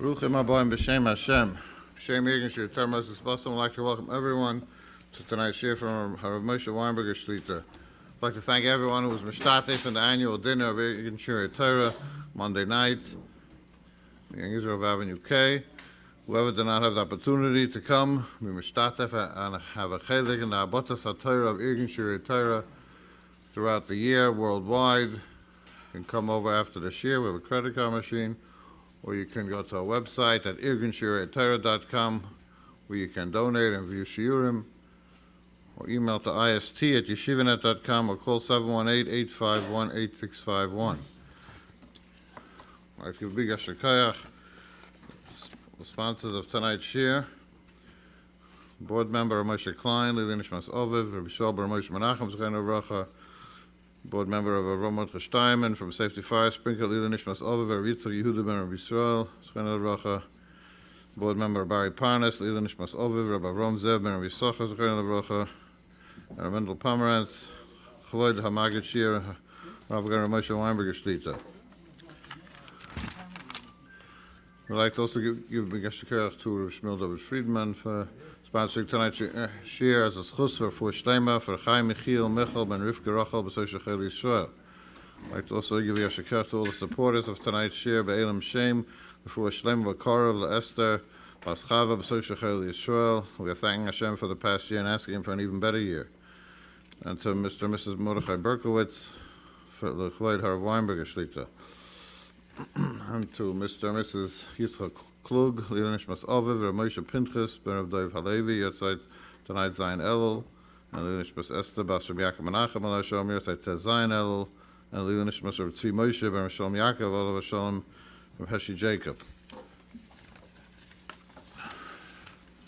Bruchim Aboim B'Shem Hashem. Shem Yigin Shir Termas I'd like to welcome everyone to tonight's shir from Rabbi Moshe Weinberger Shlita. I'd like to thank everyone who was mishtatef in the annual dinner of Yigin Shir Torah Monday night in Yisroel Avenue K. Whoever did not have the opportunity to come, be mishtatef and have a chelik in the Agudas of Yigin Shir Torah throughout the year worldwide. You can come over after the shir. We have a credit card machine. Or you can go to our website at irginshiratorah.com where you can donate and view shiurim, or email to ist@yeshivanet.com or call 718-851-8651. I'd like to give a big ashakayach, the sponsors of tonight's shir, board member Moshe Klein, Lili Nishmas Oviv, Rabbi Yisroel Moshe Menachem, Shachne Rocha, board member of Romot Steinman from Safety Fire Sprinkler, Lila Nishmas Over, Yitzchak Yehuda ben Rabbi Yisroel, Shachne Rocha, board member Barry Parnas, Lila Nishmas Over, Rabbi Rom Zev ben Rabbi Socha, Shachne Rocha, and Mendel Pomerantz, Chavod Hamagid Shir, Rabbi Moshe Weinberger Shlita. We'd like to also give a big ashikach to Rabbi Shmuel David Friedman for sponsoring tonight's shir as a schus for Shlema for Chaim Michiel Michal ben Rivka Rachel b'Soy Shachel Yisroel. I'd like to also give a ashikach to all the supporters of tonight's shir Be'elam Shem for Shlema V'Korov LaEsther Baschava b'Soy Shachel Yisroel. We are thanking Hashem for the past year and asking Him for an even better year. And to Mr. and Mrs. Mordechai Berkowitz for the Chavod Harav Weinberger Shlita. And to Mr. and Mrs. Yitzchak Klug, Lila Nishmas Oviv, Rabbi Moshe Pinchas, Ben Rav Dov Halevi, Yotzeit tonight Zayin Elul, and Lila Nishmas Esther, Bas Rabbi Yaakov Menachem, Allah Shalom, Yotzeit Tez Zayin Elul, and Lila Nishmas Rabbi Tzvi Moshe, Ben Rav Shalom Yaakov, Allah Shalom, Rav Heshi Jacob.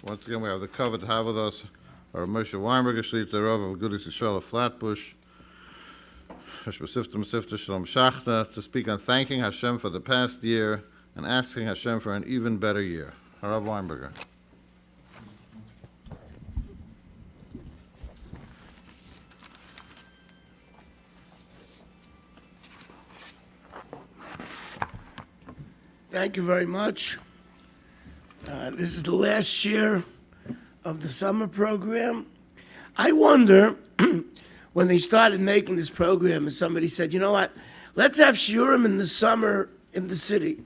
Once again, we have the cover to have with us Rabbi Moshe Weinberger, Shlita, Rav of Agudas Yisroel of Flatbush, Mesivta, Shalom, Shachne, to speak on thanking Hashem for the past year and asking Hashem for an even better year. Harav Weinberger. Thank you very much. This is the last year of the summer program. I wonder, when they started making this program, and somebody said, you know what, let's have shiurim in the summer in the city.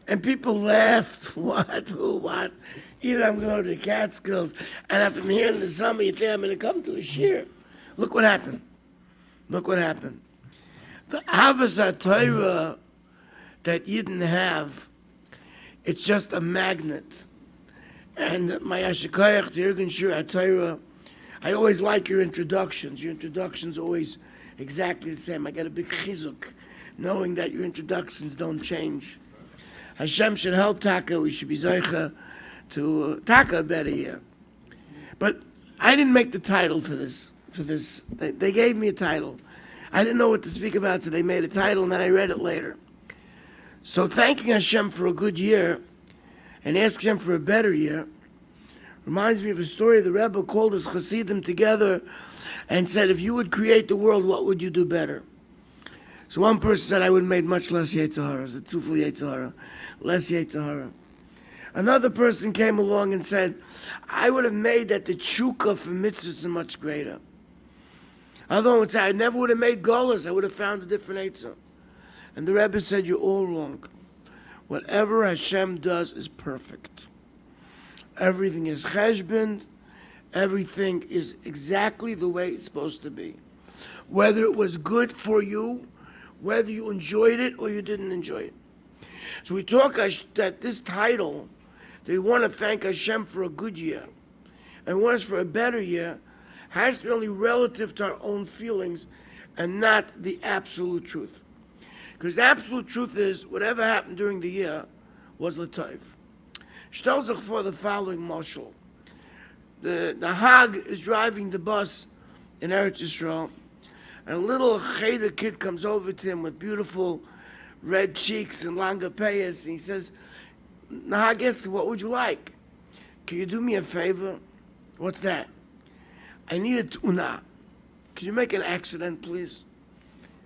And people laughed, what, who, what? Either I'm going to the Catskills, and if I'm here in the summer, you think I'm going to come to a shir. Look what happened. Look what happened. The Avos HaTorah that Yidden have, it's just a magnet. And my Ashikayach to Yirgun Shir HaTorah, I always like your introductions. Your introductions are always exactly the same. I got a big chizuk, knowing that your introductions don't change. Hashem should help Taka. We should be Zoicha to Taka a better year. But I didn't make the title for this. They gave me a title. I didn't know what to speak about, so they made a title, and then I read it later. So thanking Hashem for a good year and asking Him for a better year reminds me of a story. The Rebbe called his Hasidim together and said, if you would create the world, what would you do better? So one person said, I would have made much less Yetzer Hara. It's a tufel Yetzer Hara, less Yetzer Hara. Another person came along and said, I would have made that the tshuka for mitzvahs is much greater. Other one would say, I never would have made golas. I would have found a different Yetzer. And the Rebbe said, you're all wrong. Whatever Hashem does is perfect. Everything is cheshbon. Everything is exactly the way it's supposed to be. Whether it was good for you, whether you enjoyed it or you didn't enjoy it. So we talk that this title, that we want to thank Hashem for a good year and want us for a better year, has to be only relative to our own feelings and not the absolute truth. Because the absolute truth is, whatever happened during the year was l'tov. Stell sich for the following mashal. The Hag is driving the bus in Eretz Yisrael, and a little cheder kid comes over to him with beautiful red cheeks and langa payas, and he says, Nahag, guess what would you like? Can you do me a favor? What's that? I need a tuna. Can you make an accident, please?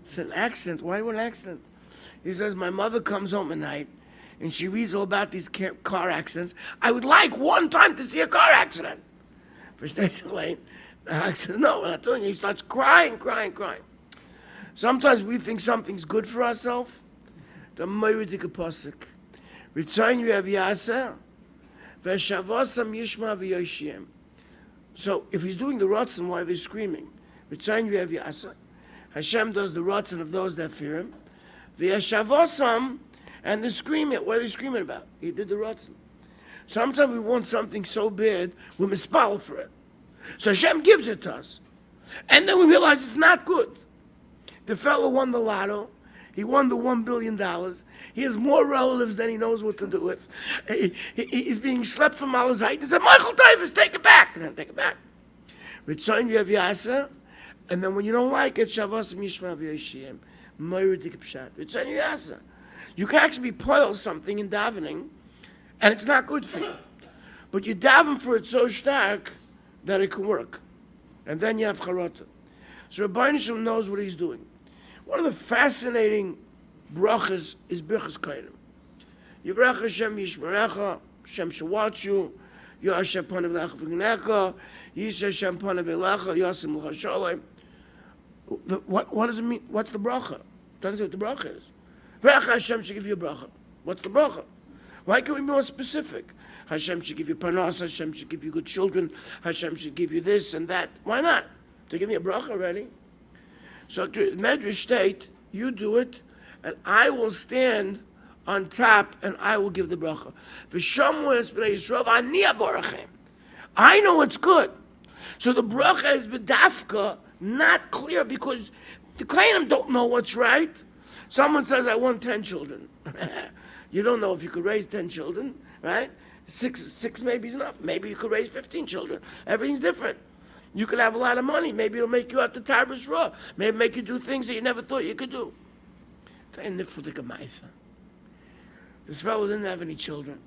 I said, an accident? Why would an accident? He says, my mother comes home at night, and she reads all about these car accidents. I would like one time to see a car accident. First day late, the Hag says, no, we're not doing it. He starts crying. Sometimes we think something's good for ourselves. The Moiridik Apostle. Ritzayin Yev Yaseh, Veshavosam Yishma V'Yoshiem. So if he's doing the Ratzon, why are they screaming? Ritzayin Yev Yaseh. Hashem does the Ratzon of those that fear him. V'Yashavosam, and they're screaming. What are they screaming about? He did the Ratzon. Sometimes we want something so bad, we're mispal for it. So Hashem gives it to us. And then we realize it's not good. The fellow won the lotto. He won the $1 billion. He has more relatives than he knows what to do with. He's being schlepped from Malazite. He said, Michael Davis, take it back. And then take it back. Ritzayin Yev Yaseh. And then when you don't like it, Shavasam Yishma V'Yoshiem. Moiridik Pshat. Ritzayin Yev Yaseh. You can actually poil something in davening, and it's not good for you. But you daven for it so stark that it can work. And then you have charata. So Rabbi Moshe knows what he's doing. One of the fascinating brachas is Birchas Kodim. Yivrach Hashem Yishmerecha, Hashem shall watch you, Yashem Panav Lecha V'Gnecha, Yish Hashem Panav Lecha, Yasim L'cha Shalom. What does it mean? What's the bracha? Doesn't say what the bracha is. V'Ach Hashem should give you a bracha. What's the bracha? Why can't we be more specific? Hashem should give you panas, Hashem should give you good children, Hashem should give you this and that. Why not? To give me a bracha already. So Medrash state, you do it, and I will stand on top, and I will give the bracha. I know it's good. So the bracha is b'dafka, not clear, because the Kohanim don't know what's right. Someone says, I want 10 children. You don't know if you could raise 10 children, right? Six maybe is enough. Maybe you could raise 15 children. Everything's different. You could have a lot of money. Maybe it'll make you out the Tarbus Raw. Maybe make you do things that you never thought you could do. This fellow didn't have any children.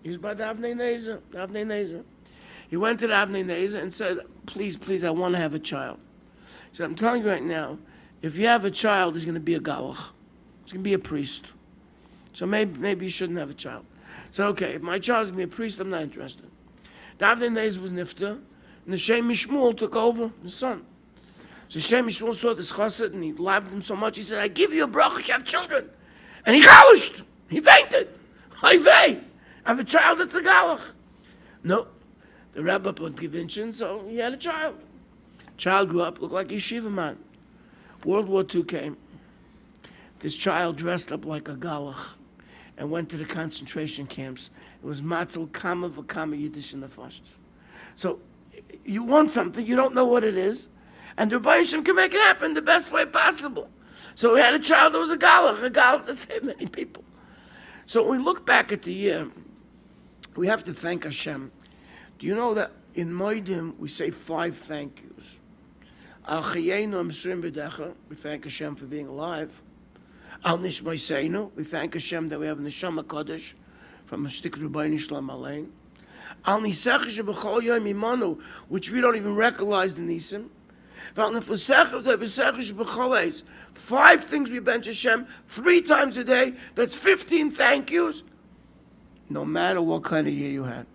He was by the Avnei Nezer. He went to the Avnei Nezer and said, please, I want to have a child. He said, I'm telling you right now, if you have a child, he's going to be a galach. He's going to be a priest. So maybe you shouldn't have a child. I said, okay, if my child's going to be a priest, I'm not interested. The Avnei Nezer was nifta, and the Shem Mishmuel took over, the son. So Shem Mishmuel saw this chassid, and he loved him so much, he said, I give you a bracha, you have children. And he chalished. He fainted. I have a child that's a galach. No, the rabbi put convention, so he had a child. Child grew up, looked like a yeshiva man. World War II came. This child dressed up like a galach and went to the concentration camps. It was matzel kama v'kama yiddish in the fascists. So you want something, you don't know what it is, and the Rebbe Hashem can make it happen the best way possible. So we had a child that was a galach that saved many people. So when we look back at the year, we have to thank Hashem. Do you know that in Moedim we say 5 thank yous? Al Chayenu Amsurim B'Decha, we thank Hashem for being alive. Al Nishmaiseinu, we thank Hashem that we have Neshama Kodesh from Shtik Rabbeinu Shalom Alein. Al Nisecha Shebechol Yom Imanu, which we don't even recognize the Nisim. 5 things we bench Hashem 3 times a day. That's 15 thank yous. No matter what kind of year you had.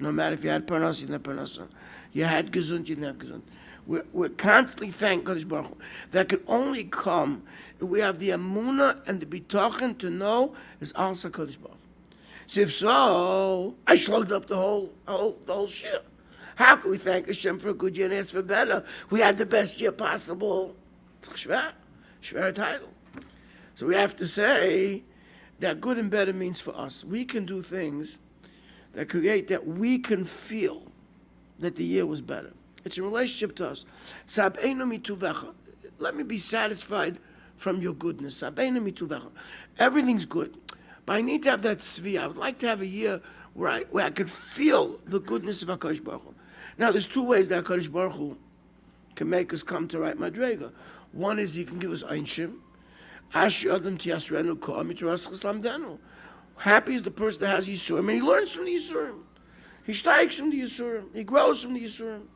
No matter if you had parnasa, you didn't have parnasa. You had gesund, you didn't have gesund. We're constantly thank Kadosh Baruch Hu. That can only come if we have the amuna and the bitachon to know is also Kadosh Baruch Hu. So if so, I slugged up the whole shit. How can we thank Hashem for a good year and ask for better? We had the best year possible. It's a shver title. So we have to say that good and better means for us. We can do things that create that we can feel that the year was better. It's a relationship to us. Sab'einu mituvecha. Let me be satisfied from your goodness. Sab'einu mituvecha. Everything's good. But I need to have that tzvi. I would like to have a year where I could feel the goodness of HaKadosh Baruch Hu. Now, there's 2 ways that HaKadosh Baruch Hu can make us come to right madrega. One is he can give us einshim. Happy is the person that has Yisurim, and he learns from the Yisurim. He steigers from the Yisurim. He grows from the Yisurim.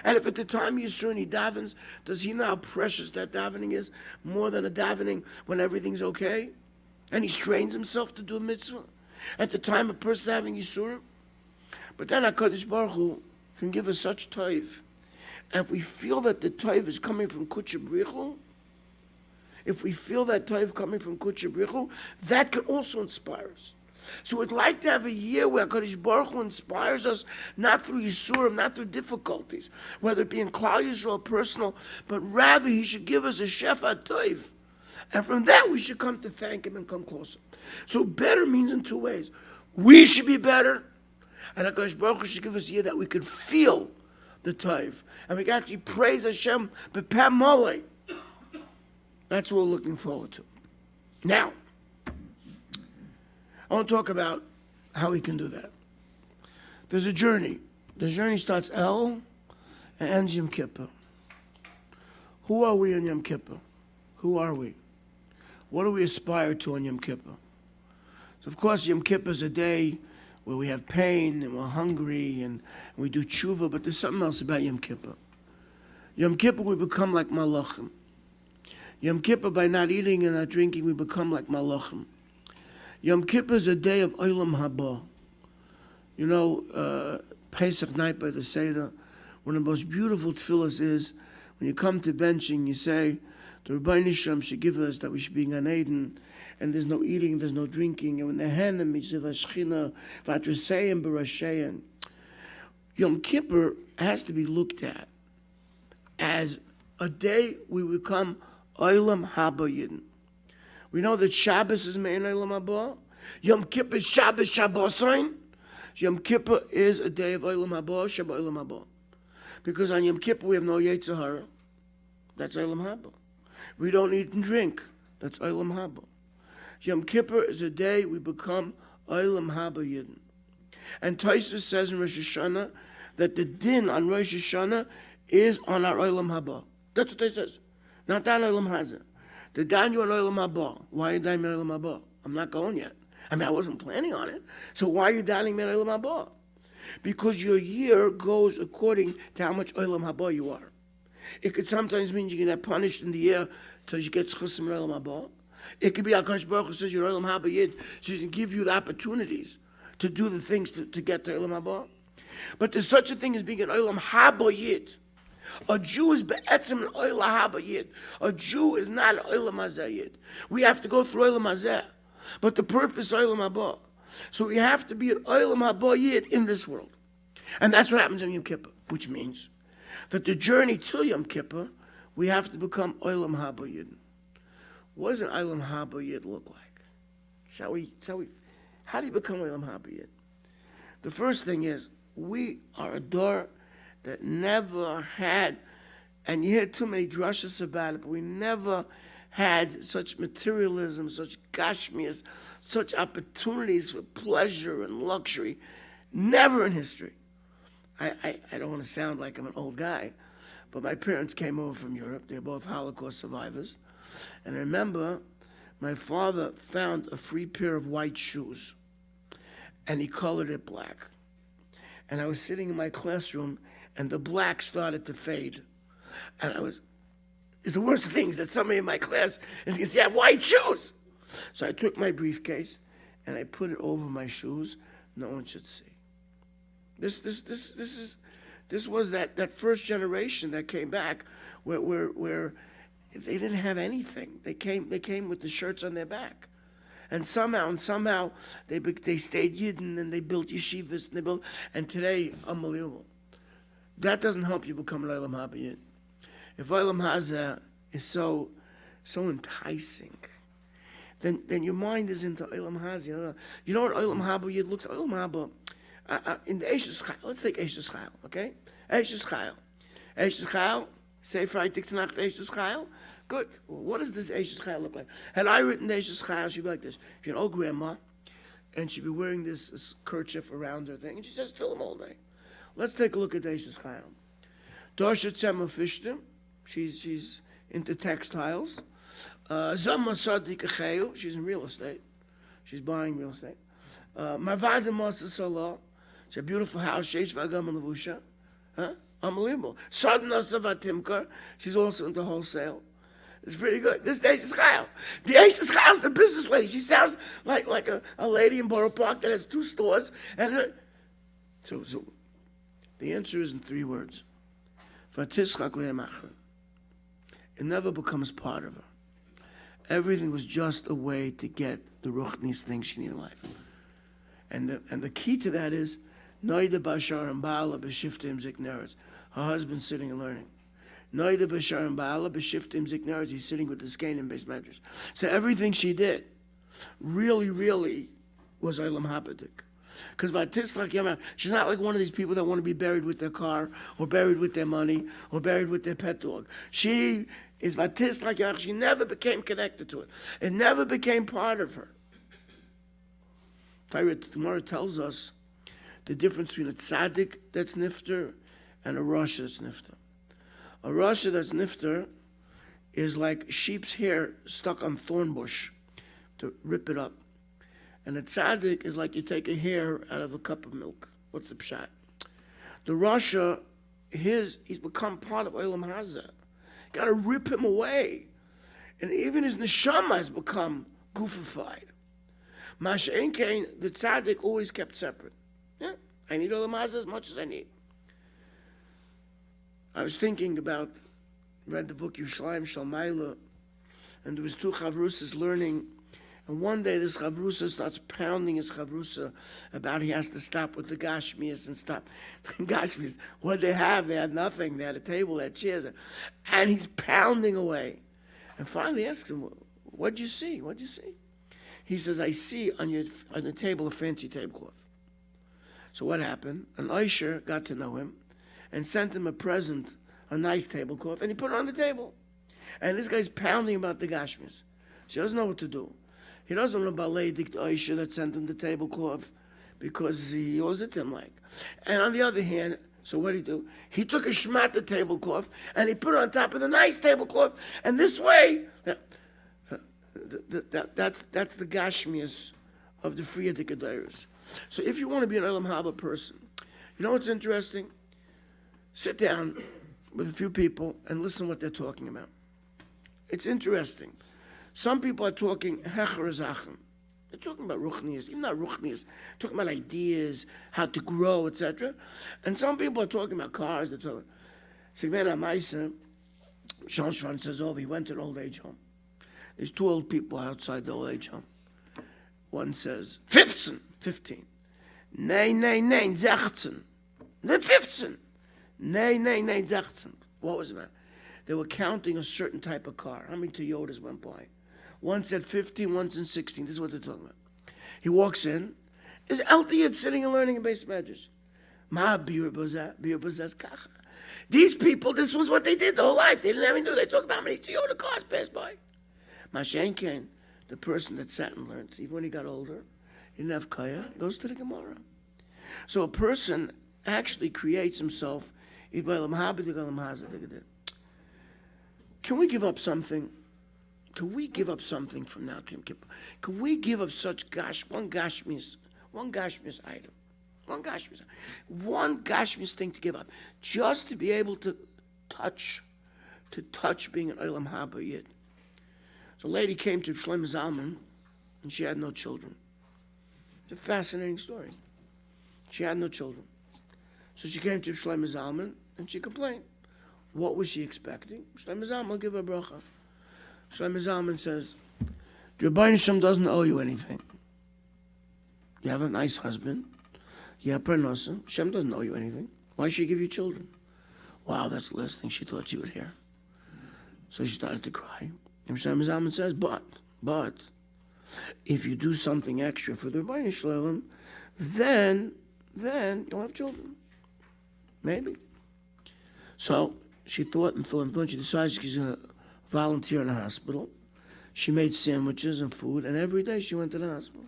And if at the time Yisurim he davens, does he know how precious that davening is? More than a davening when everything's okay? And he strains himself to do a mitzvah. at the time a person is having Yisurim. But then HaKadosh Baruch Hu can give us such toiv. And if we feel that the toiv is coming from Kutcha Brichu, if we feel that toiv coming from Kutcha Brichu, that can also inspire us. So we'd like to have a year where HaKadosh Baruch Hu inspires us, not through Yisurim, not through difficulties, whether it be in Klal Yisrael personal, but rather He should give us a Shefa Toiv. And from that we should come to thank Him and come closer. So better means in two ways. We should be better, and HaKadosh Baruch Hu should give us a year that we could feel the Toiv. And we can actually praise Hashem b'peh mole. That's what we're looking forward to. Now, I want to talk about how we can do that. There's a journey. The journey starts El and ends Yom Kippur. Who are we on Yom Kippur? Who are we? What do we aspire to on Yom Kippur? So, of course, Yom Kippur is a day where we have pain and we're hungry and we do tshuva, but there's something else about Yom Kippur. Yom Kippur, we become like malachim. Yom Kippur, by not eating and not drinking, we become like malachim. Yom Kippur is a day of Olam Haba. You know, Pesach night by the Seder, one of the most beautiful tefillahs is when you come to benching, you say, the Rabbi Nisham should give us that we should be in Gan Eden, and there's no eating, there's no drinking, and when the hand of Shachne, Vatraseyim Barasheyan. Yom Kippur has to be looked at as a day we become Olam Haba Yidden. We know that Shabbos is Mein Olam Haba. Yom Kippur is Shabbos Shabbosain. Yom Kippur is a day of Olam Haba, Shabbat Olam Haba. Because on Yom Kippur we have no Yetzer Hara. That's Olam Haba. We don't eat and drink. That's Olam Haba. Yom Kippur is a day we become Olam Haba Yidden. And Tosfos says in Rosh Hashanah that the din on Rosh Hashanah is on our Olam Haba. That's what it says. Not on Olam Hazeh. The dan you on Olam Haba. Why are you daning on Olam Haba? I'm not going yet. I mean, I wasn't planning on it. So why are you daning on Olam Haba? Because your year goes according to how much Olam Haba you are. It could sometimes mean you can get punished in the year till you get Schusim Olam Haba. It could be HaKadosh Baruch Hu says you're Olam Haba Yid, so He can give you the opportunities to do the things to get to Olam Haba. But there's such a thing as being an Olam Haba Yid. A Jew is be'etzim an Olam Haba Yid. A Jew is not an Olam Hazeh Yid. We have to go through Olam Hazeh. But the purpose is Olam Haba. So we have to be an Olam Haba Yid in this world. And that's what happens on Yom Kippur, which means that the journey to Yom Kippur, we have to become Olam Haba Yid. What does an Olam Haba Yid look like? How do you become Olam Haba Yid? The first thing is, we are a door that never had, and you hear too many drushes about it, but we never had such materialism, such gashmias, such opportunities for pleasure and luxury. Never in history. I don't want to sound like I'm an old guy, but my parents came over from Europe. They're both Holocaust survivors. And I remember my father found a free pair of white shoes, and he colored it black. And I was sitting in my classroom, and the black started to fade. And it's the worst things that somebody in my class is going to say, I have white shoes. So I took my briefcase, and I put it over my shoes. No one should see. This was that first generation that came back where they didn't have anything. They came with the shirts on their back. And somehow they stayed Yidden and they built yeshivas and today, unbelievable. That doesn't help you become an Olam Haba Yid. If Olam Hazeh is so enticing, then your mind is into Olam Hazeh. You know what Olam Haba Yid looks like? Olam Haba, in the Eishes Chayil, let's take Eishes Chayil, okay? Eishes Chayil, say Friday Nacht Eishes Chayil. Good. Well, what does this Eishes Chayil look like? Had I written the Eishes Chayil, she'd be like this. She'd be an old grandma, and she'd be wearing this kerchief around her thing, and she says, "Till him all day." Let's take a look at the Eishes Chayil. Dorsha Tzemah Fishtim, she's into textiles. Zama Sadik Acheyu, she's in real estate. She's buying real estate. Mavada Masa Salah, it's a beautiful house. Sheish Vagam and Levusha. Unbelievable. Sadna Savatimkar, she's also into wholesale. It's pretty good. This is the Eishes Chayil. The Eishes Chayil is the business lady. She sounds like a lady in Borough Park that has 2 stores. So the answer is in 3 words. Vatischak le'emachar. It never becomes part of her. Everything was just a way to get the ruchnis things she needed in life. And the key to that is Noida Bashar and Baala b'shiftim zikneres. Her husband's sitting and learning. Noida Bashar and Baala b'shiftim zikneres. He's sitting with the skein in base medrash. So everything she did really, really was Olam Habadik. Because she's not like one of these people that want to be buried with their car or buried with their money or buried with their pet dog. She is Vatis like she never became connected to it. It never became part of her. The Gemara tells us the difference between a tzaddik that's nifter and a Rosh that's nifter. A Rosh that's nifter is like sheep's hair stuck on thorn bush to rip it up. And a tzaddik is like you take a hair out of a cup of milk. What's the pshat? The Rasha, he's become part of Olam Hazeh. Got to rip him away. And even his neshama has become goofified. Masha'en Kain, the tzaddik always kept separate. Yeah, I need Olam Hazeh as much as I need. I was thinking about, read the book Yerushalayim Shalmaila, and there was 2 chavrusas learning. And one day this chavrusa starts pounding his chavrusa about he has to stop with the gashmias and stop. The gashmias, what did they have? They had nothing. They had a table, they had chairs. And he's pounding away. And finally asks him, what'd you see? What'd you see? He says, I see on the table a fancy tablecloth. So what happened? An Oisher got to know him and sent him a present, a nice tablecloth, and he put it on the table. And this guy's pounding about the gashmias. She doesn't know what to do. He doesn't know about Lady Oisha that sent him the tablecloth because he owes it to him like. And on the other hand, so what did he do? He took a shmata tablecloth and he put it on top of the nice tablecloth. And this way, that's the gashmias of the Friya Dikadairis. So if you want to be an Olam Haba person, you know what's interesting? Sit down with a few people and listen what they're talking about. It's interesting. Some people are talking hecher zachem. They're talking about ruchnias, even not ruchnias, talking about ideas, how to grow, etc. And some people are talking about cars. They're talking. Sigvena Maisa, Sean Schwan says over. He went to an old age home. There's 2 old people outside the old age home. One says 15. Nein, 16. The 15. Nein, 16. What was the matter? They were counting a certain type of car. How many Toyotas went by? One said 15, one said 16. This is what they're talking about. He walks in. Is Eltiyad sitting and learning in base measures? These people, this was what they did the whole life. They didn't have anything to do. They talk about how many Toyota cars passed by. Mashen Kain, the person that sat and learned, even when he got older, he didn't have kaya, he goes to the Gemara. So a person actually creates himself. Can we give up something? Can we give up something from now to Yom Kippur? Can we give up such one gashmis item, one gashmis thing to give up, just to be able to touch being an Olam Haba Yid? So a lady came to Shlomo Zalman, and she had no children. It's a fascinating story. She had no children. So she came to Shlomo Zalman, and she complained. What was she expecting? Shlomo Zalman will give her a bracha. Shlomo Zalman says, the Rebbeinu Hashem doesn't owe you anything. You have a nice husband. You have parnasa. Hashem doesn't owe you anything. Why should he give you children? Wow, that's the last thing she thought she would hear. So she started to cry. And Shlomo Zalman says, but, if you do something extra for the Rebbeinu Shalom, then you'll have children. Maybe. So she thought and she decided she's going to volunteer in a hospital. She made sandwiches and food, and every day she went to the hospital.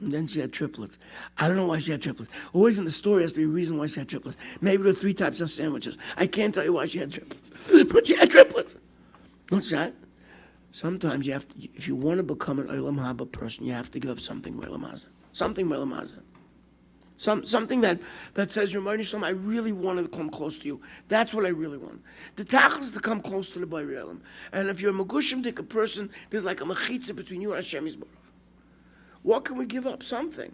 And then she had triplets. I don't know why she had triplets. Always in the story has to be a reason why she had triplets. Maybe there were 3 types of sandwiches. I can't tell you why she had triplets. But she had triplets. What's that? Sometimes you have to, if you want to become an Olam Haba person, you have to give up something Olam Hazeh. Something Olam Hazeh. Something that says, Rabbi Shalom, I really want to come close to you. That's what I really want. The tachlis is to come close to the Borei Olam. And if you're a Megushim Dik, a person, there's like a mechitza between you and Hashem Yisborach. What can we give up? Something.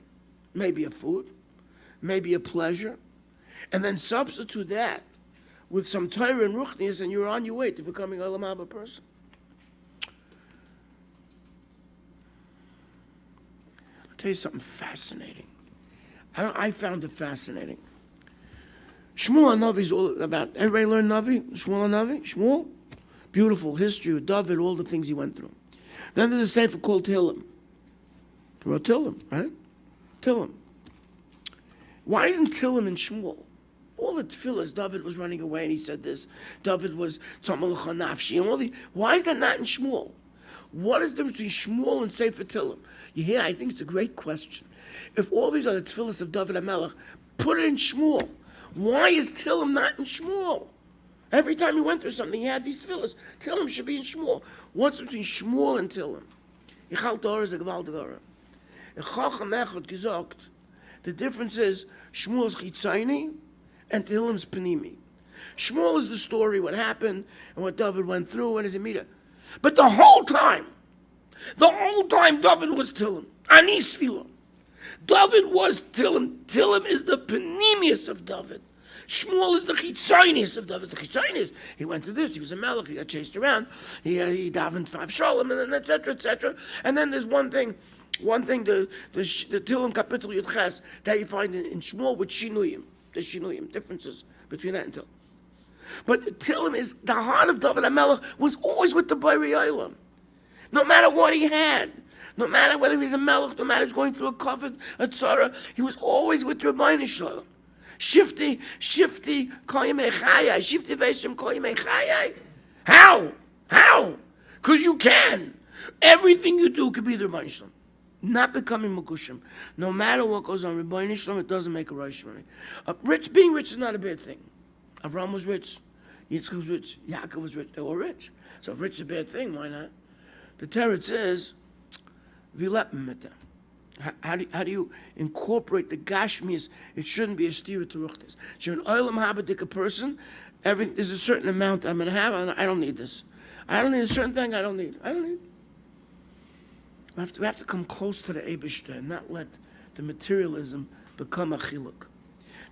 Maybe a food, maybe a pleasure, and then substitute that with some Torah and Ruchnias, and you're on your way to becoming a Olam Haba person. I'll tell you something fascinating. I found it fascinating. Shmuel Hanavi is all about, everybody learn Navi? Shmuel Hanavi? Shmuel? Beautiful history with David, all the things he went through. Then there's a sefer called Tehillim. He wrote Tehillim, right? Tehillim. Why isn't Tehillim in Shmuel? All the tefillahs, David was running away and he said this. David was Tzamach Nafshi and all the. Why is that not in Shmuel? What is the difference between Shmuel and Sefer Tehillim? You hear? I think it's a great question. If all these are the tefillahs of David HaMelech, put it in Shmuel. Why is Tehillim not in Shmuel? Every time he went through something, he had these tefillahs. Tehillim should be in Shmuel. What's between Shmuel and Tehillim? Ich halte Ora is a gewaltige Ora. Chacham Echad gesagt, the difference is Shmuel is chitzayni and Tehillim is panimi. Shmuel is the story, what happened and what David went through and his Amida. But the whole time David was Tehillim. Ani Sfila. David was Tehillim. Tehillim is the panimius of David. Shmuel is the chitzaynius of David. The chitzaynius, he went through this. He was a melech. He got chased around. He davened 5 Shalom, and then etc. etc. And then there's one thing, the Tehillim Kapitel Yud Ches that you find in Shmuel with Shinuyim. The Shinuyim, differences between that and Tehillim. But Tehillim is the heart of David HaMelech was always with the Borei Olam. No matter what he had. No matter whether he's a melech, no matter he's going through a kavod, a tzara, he was always with Rabbi Shalom. Shifty, kol yemei chayai, shifty ve'eshem kol yemei chayai. How? Because you can. Everything you do could be the Rabbi Shalom. Not becoming Megushim. No matter what goes on, Rabbi Shalom, it doesn't make a Rosh Hashanah. Being rich is not a bad thing. Avram was rich, Yitzchak was rich, Yaakov was rich, they were rich. So if rich is a bad thing, why not? The Teretz says, how do you incorporate the gashmis? It shouldn't be a stira to ruchtes. So you're an olam habadik a person. There's a certain amount I'm going to have. I don't need this. I don't need a certain thing. I don't need. We have to come close to the Eibishter and not let the materialism become a chiluk.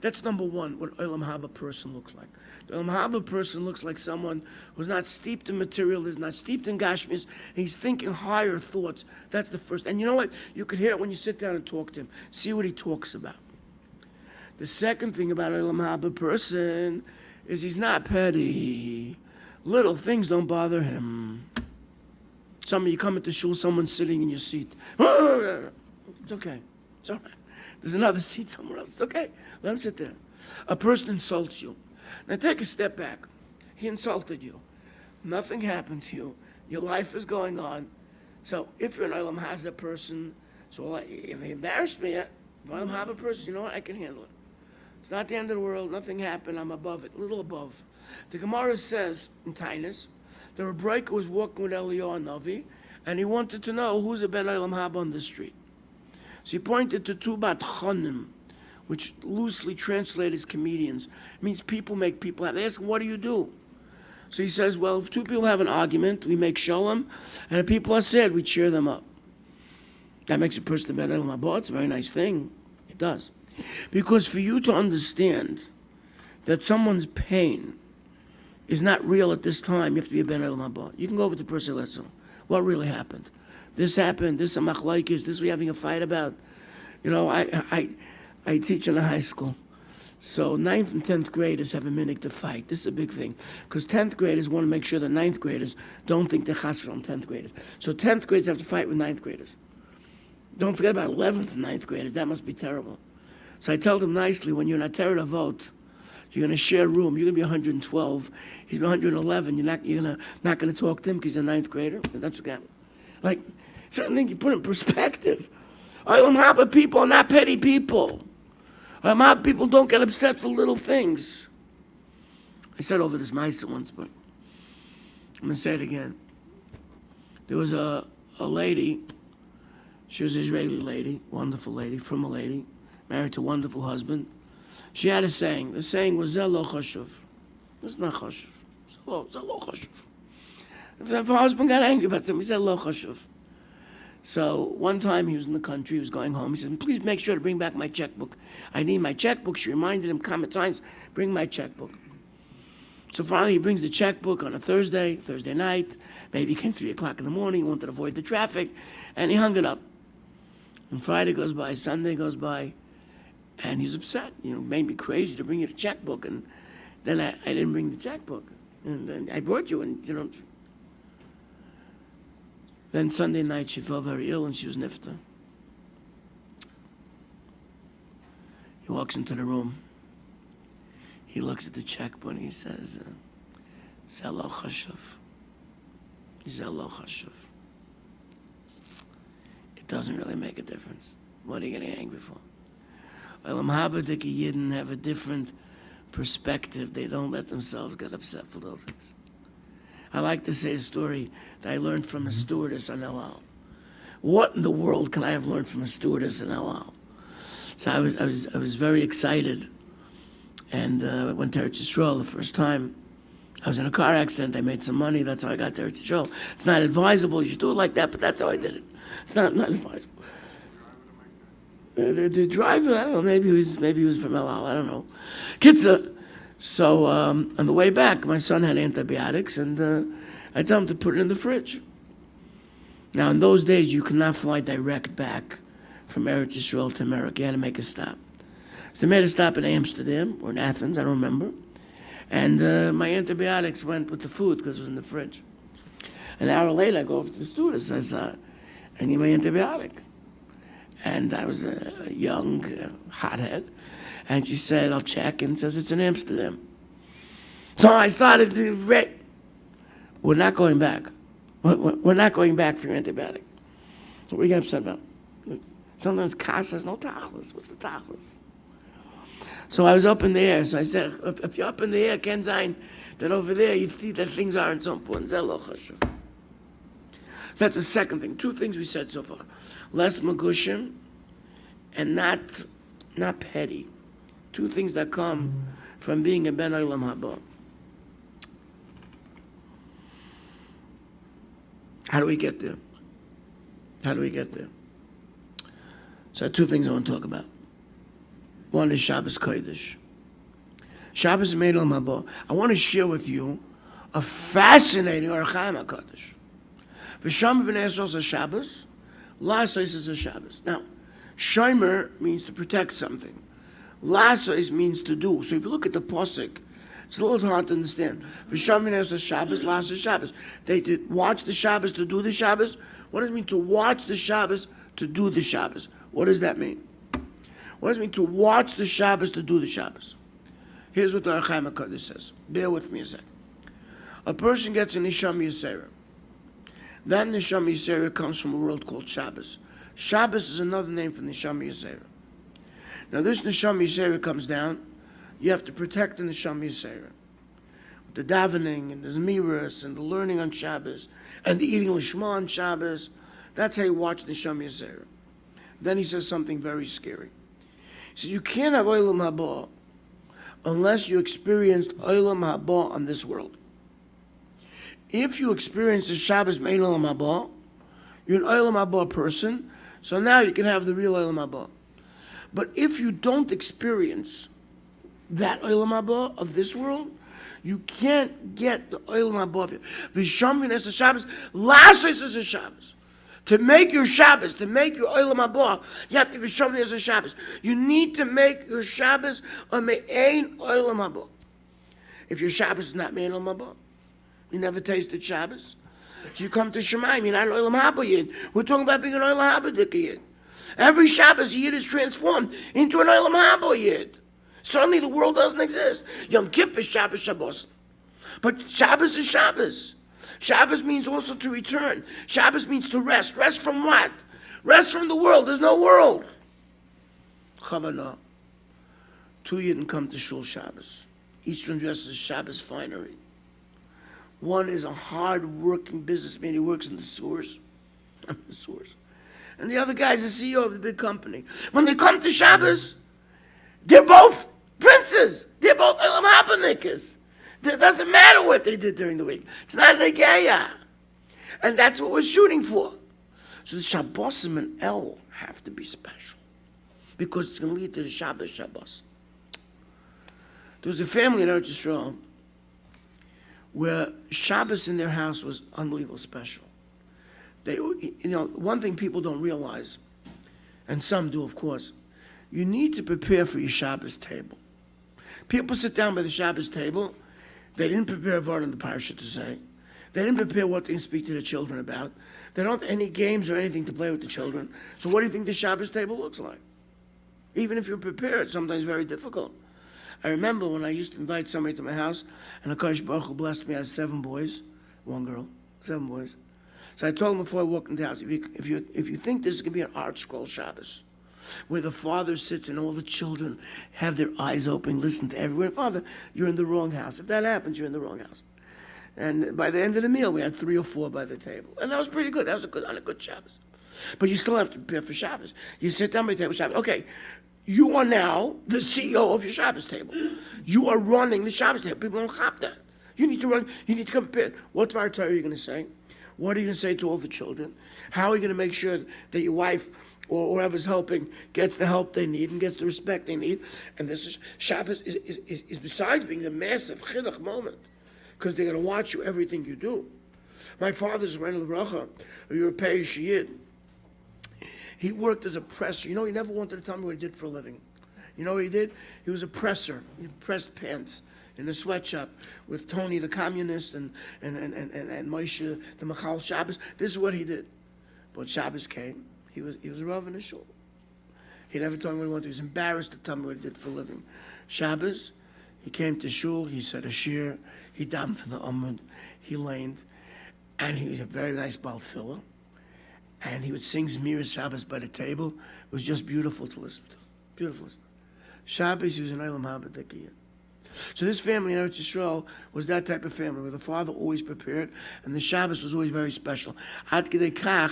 That's number one. What olam haba person looks like. The olam haba person looks like someone who's not steeped in materialism, not steeped in gashmis, and he's thinking higher thoughts. That's the first. And you know what? You could hear it when you sit down and talk to him. See what he talks about. The second thing about olam haba person is he's not petty. Little things don't bother him. Some of you come into shul, someone's sitting in your seat. It's okay. It's all right. There's another seat somewhere else. It's okay. Let him sit there. A person insults you. Now take a step back. He insulted you. Nothing happened to you. Your life is going on. So if you're an Olam Hazeh person, so if he embarrassed me, if I'm a Haba person, you know what? I can handle it. It's not the end of the world. Nothing happened. I'm above it. A little above. The Gemara says in Tainus, the Rebbeika was walking with Eliyahu Navi, and he wanted to know who's a Ben Olam Haba on the street. So he pointed to 2 bat chonim, which loosely translated as comedians. It means people make people happy. They ask him, what do you do? So he says, well, if 2 people have an argument, we make shalom, and if people are sad, we cheer them up. That makes a person a better Olam. It's a very nice thing. It does. Because for you to understand that someone's pain is not real at this time, you have to be a Ben Olam. You can go over to the person and listen. What really happened? This happened, this a machlaikis, this we're having a fight about. You know, I teach in a high school. So 9th and 10th graders have a minute to fight. This is a big thing. Because 10th graders want to make sure that 9th graders don't think they're chassid on 10th graders. So 10th graders have to fight with 9th graders. Don't forget about 11th and 9th graders. That must be terrible. So I tell them nicely, when you're in a terror vote, you're going to share a room. You're going to be 112. He's 111. You're not going to talk to him because he's a 9th grader. That's what happened. Like, certain things you put in perspective. Olam Haba people are not petty people. Olam Haba people don't get upset for little things. I said over this Maisa once, but I'm going to say it again. There was a lady. She was an Israeli lady, wonderful lady, from a lady. married to a wonderful husband. She had a saying. The saying was, Zeh lo chashuv. It's not chashuv. Zeh lo chashuv. If her husband got angry about something, he said, lo chashuv. So one time he was in the country, he was going home. He said, please make sure to bring back my checkbook. I need my checkbook. She reminded him common times, bring my checkbook. So finally he brings the checkbook on a Thursday night. Maybe it came 3 o'clock in the morning. He wanted to avoid the traffic. And he hung it up. And Friday goes by, Sunday goes by. And he's upset. You know, made me crazy to bring you the checkbook. And then I didn't bring the checkbook. And then I brought you, and you know. Then Sunday night she felt very ill and she was nifta. He walks into the room. He looks at the checkbook and he says, Zeh lo chashuv. Zeh lo chashuv. It doesn't really make a difference. What are you getting angry for? Olam haba the Yidden have a different perspective. They don't let themselves get upset for those things. I like to say a story that I learned from a stewardess on Elul. What in the world can I have learned from a stewardess in Elul? So I was very excited, and I went to Eretz Yisroel the first time. I was in a car accident. I made some money. That's how I got to Eretz Yisroel. It's not advisable. You should do it like that, but that's how I did it. It's not advisable. The driver, I don't know. Maybe he was from Elul. I don't know. Kitzah. So on the way back, my son had antibiotics, and I told him to put it in the fridge. Now, in those days, you could not fly direct back from Eretz Yisrael to America. You had to make a stop. So they made a stop in Amsterdam or in Athens, I don't remember. And my antibiotics went with the food because it was in the fridge. An hour later, I go over to the stewardess. I said, I need my antibiotic. And I was a young hothead. And she said, I'll check, and says, it's in Amsterdam. So I started to we're not going back. We're not going back for your antibiotic. So what are you getting upset about? Sometimes Ka says, no tachlis. What's the tachlis? So I was up in the air. So I said, if you're up in the air, Ken Zayin, then over there you see that things aren't so important. Zeh lo chashuv. So that's the second thing. 2 things we said so far. Less magushim and not petty. 2 things that come from being a ben olam haba. How do we get there? So 2 things I want to talk about. One is Shabbos Kodesh. Shabbos made olam haba. I want to share with you a fascinating Orchaim HaKadosh. V'sham v'nesos Shabbos, la'asos is a Shabbos. Now, shomer means to protect something. La'asos means to do. So if you look at the posuk, it's a little hard to understand. V'sham v'nesos Shabbos, la'asos Shabbos. They did watch the Shabbos to do the Shabbos. What does it mean to watch the Shabbos to do the Shabbos? What does that mean? What does it mean to watch the Shabbos to do the Shabbos? Here's what the Orchaim HaKadosh says. Bear with me a second. A person gets an Nisham Yisera. That Nisham Yisera comes from a world called Shabbos. Shabbos is another name for Nisham Yisera. Now this Nisham Yisera comes down. You have to protect the Nisham Yisera. With the davening and the zmiras and the learning on Shabbos and the eating lishma on Shabbos. That's how you watch Nisham Yisera. Then he says something very scary. He says you can't have Olam Haba unless you experienced Olam Haba on this world. If you experience the Shabbos Mein Olam Haba, you're an Olam Haba person, so now you can have the real Olam Haba. But if you don't experience that Olam Haba of this world, you can't get the Olam Haba of it. V'sham v'nes Shabbos, la'asos is a Shabbos. To make your Shabbos, to make your Olam Haba, you have to v'sham v'nes Shabbos. You need to make your Shabbos a me'ein Olam Haba. If your Shabbos is not me'ein Olam Haba, you never tasted Shabbos. So you come to Shemaim, you're not an Olam Haba Yid. We're talking about being an Olam Haba Yid. Every Shabbos, a Yid is transformed into an Olam Haba Yid. Suddenly the world doesn't exist. Yom Kippur is Shabbos Shabbos. But Shabbos is Shabbos. Shabbos means also to return. Shabbos means to rest. Rest from what? Rest from the world. There's no world. Chavana. 2 Yidden come to Shul Shabbos. Each one dresses Shabbos finery. One is a hard-working businessman. He works in the sewers. And the other guy is the CEO of the big company. When they come to Shabbos, They're both princes. They're both Elam Habanikis. It doesn't matter what they did during the week. It's not Negeya. And that's what we're shooting for. So the Shabbosim and El have to be special. Because it's going to lead to the Shabbos. There was a family in Eretz Yisrael where Shabbos in their house was unbelievably special. They, one thing people don't realize, and some do, of course, you need to prepare for your Shabbos table. People sit down by the Shabbos table. They didn't prepare a word on the parsha to say. They didn't prepare what they can speak to the children about. They don't have any games or anything to play with the children. So what do you think the Shabbos table looks like? Even if you're prepared, sometimes very difficult. I remember when I used to invite somebody to my house, and HaKadosh Baruch Hu blessed me. I had 7 boys, 1 girl, 7 boys. So I told them before I walked into the house, if you think this is going to be an art scroll Shabbos, where the father sits and all the children have their eyes open, listen to everyone, Father, you're in the wrong house. If that happens, you're in the wrong house. And by the end of the meal, we had 3 or 4 by the table. And that was pretty good. That was on a good Shabbos. But you still have to prepare for Shabbos. You sit down by the table Shabbos. Okay, you are now the CEO of your Shabbos table. You are running the Shabbos table. People don't hop that. You need to run. You need to come prepared. What Torah are you going to say? What are you going to say to all the children? How are you going to make sure that your wife or whoever's helping gets the help they need and gets the respect they need? And this is Shabbos is besides being the massive chinuch moment, because they're going to watch you everything you do. My father's Ren L'Vracha, a European Yid. He worked as a presser. He never wanted to tell me what he did for a living. You know what he did? He was a presser. He pressed pants in a sweatshop with Tony the communist and Moshe the Machal Shabbos. This is what he did. But Shabbos came. He was a Rav in his shul. He never told me what he wanted. He was embarrassed to tell me what he did for a living. Shabbos, he came to shul. He said a shir. He davened for the Amud. He laned. And he was a very nice Baal Tefillah. And he would sing Zmiras Shabbos by the table. It was just beautiful to listen to. Beautiful. Shabbos, he was an Eilam Habadikiyah. So this family in Eretz Yisrael was that type of family where the father always prepared, and the Shabbos was always very special. Ad Kedei Kach,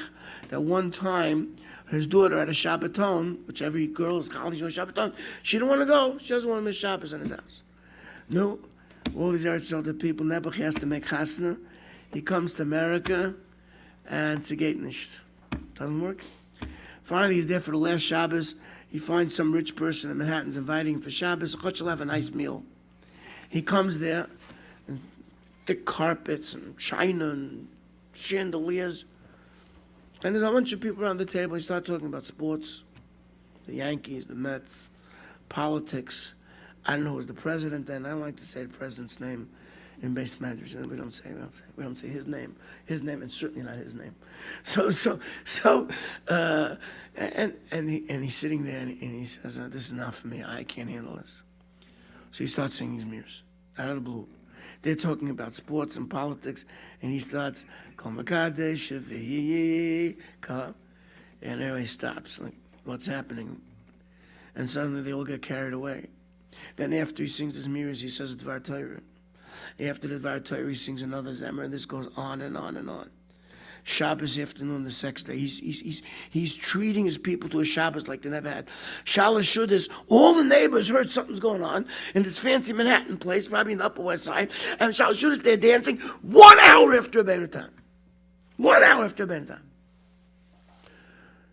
that one time his daughter had a Shabbaton, which every girl is college on Shabbaton. She didn't want to go. She doesn't want to miss Shabbos in his house. No, all these Eretz Yisrael people, Nebuch has to make chasna. He comes to America, and it's a gate nicht. Doesn't work. Finally, he's there for the last Shabbos. He finds some rich person in Manhattan's inviting him for Shabbos. Chutz will have a nice meal. He comes there, and thick carpets and china and chandeliers. And there's a bunch of people around the table. He starts talking about sports, the Yankees, the Mets, politics. I don't know who was the president then. I don't like to say the president's name in base managers. We don't say his name, and certainly not his name. And he's sitting there and he says, "This is not for me. I can't handle this." So he starts singing his mirrors out of the blue. They're talking about sports and politics, and he starts, "Kol Makadesh V'Yi Ka," and everybody stops. Like, what's happening? And suddenly they all get carried away. Then after he sings his mirrors, he says Dvar Torah. After the Dvar Torah, he sings another Zemer, and this goes on and on and on. Shabbos afternoon, the sex day, he's treating his people to a Shabbos like they never had. Shalosh Shudas, all the neighbors heard something's going on in this fancy Manhattan place, probably in the Upper West Side, and Shalosh Shudas, they're dancing 1 hour after Rebbeinu time. 1 hour after Rebbeinu time.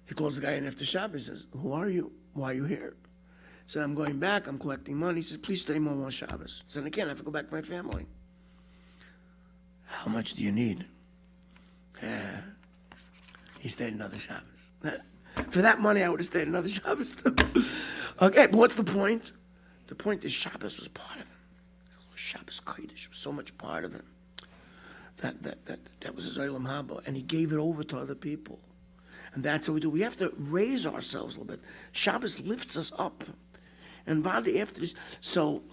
He calls the guy in after Shabbos, he says, "Who are you? Why are you here?" He said, "I'm going back, I'm collecting money." He says, "Please stay more Shabbos." He said, "I can't, I have to go back to my family." "How much do you need?" He stayed another Shabbos. For that money, I would have stayed another Shabbos too. Okay, but what's the point? The point is Shabbos was part of him. Shabbos Kodesh was so much part of him. That was his Olam Haba, and he gave it over to other people. And that's what we do. We have to raise ourselves a little bit. Shabbos lifts us up. And Vadi after this, so